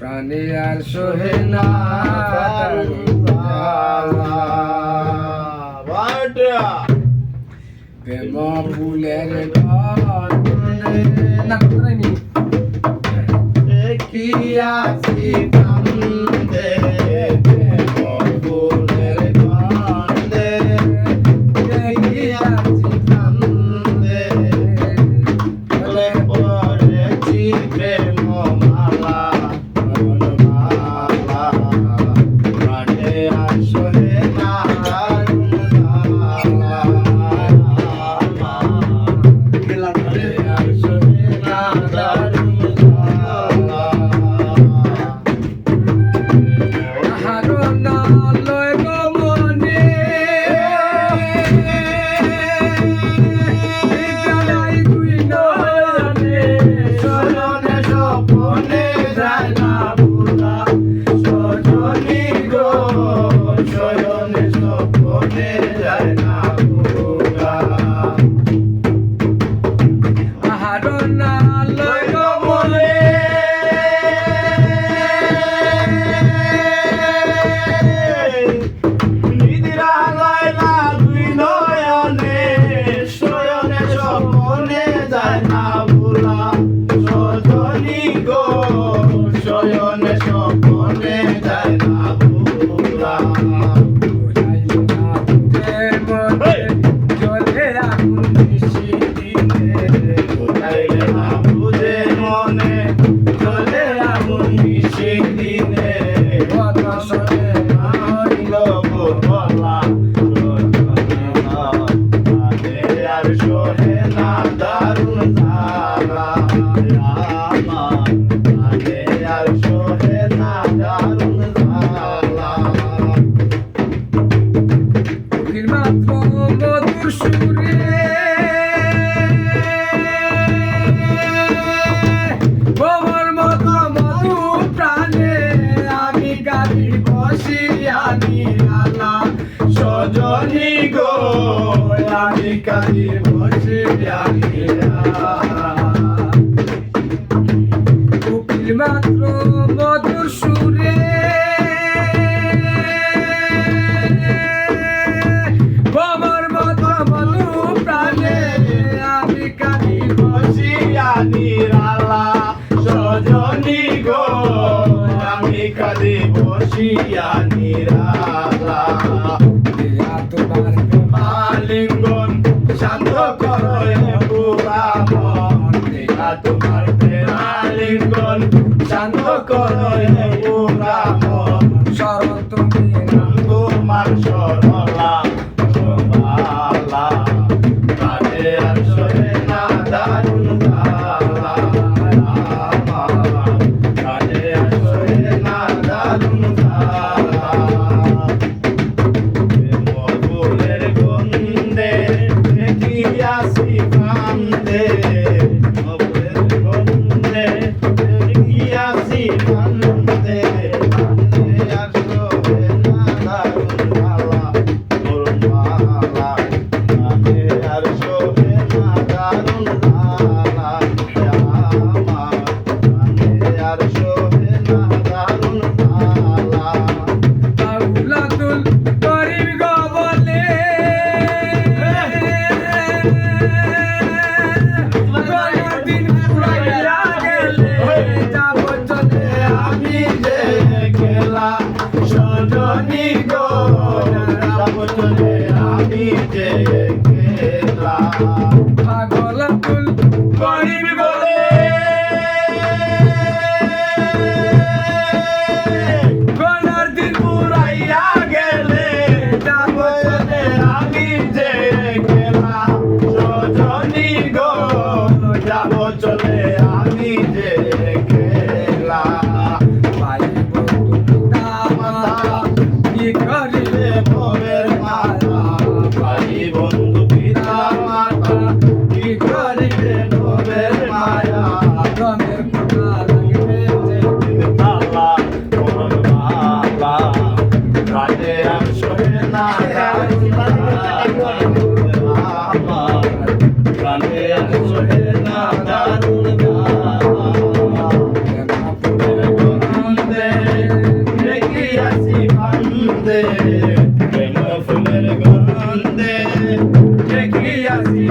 প্রাণে আর সোহে না প্রেম ফুলের গন্ধে না কোথায়নি দেখিয়াছি কান্দে প্রেম ফুলের গন্ধে দেখিয়াছি কান্দে বলে পড়েছি প্রেম মালা মালা প্রাণে আসলে না সজনী গো আমি কালি বসে উকিল মাত্র মধুর সুরে বাবার মাথা মধু প্রাণে আমি কালি বসিয়া নিরালা সজনী গো আমি কালি বসিয়া নিরালা তোমার প্রেমালিঙ্গন শান্ত করো পুরা মন তোমার প্রেমালিঙ্গন শান্ত করো পুরা মন শরণ তুমি তোমার সরলা বালা কাজে আর সরে না দারুণ বালা কাজে আর সরে না দারুণ বালা দেখিয়াছি কান্দে মধুরের গন্ধে দেখিয়াছি কান্দে আর শোভে না দারুণ মালা দারুণ মালা আর শোভে না দারুণ মালা আর শোভে না দারুণ মালা আউলাদুল করিম গো বলে দিন পুরাইয়া গেলে যাব চলে আমি আনন্দে দেখিয়াছি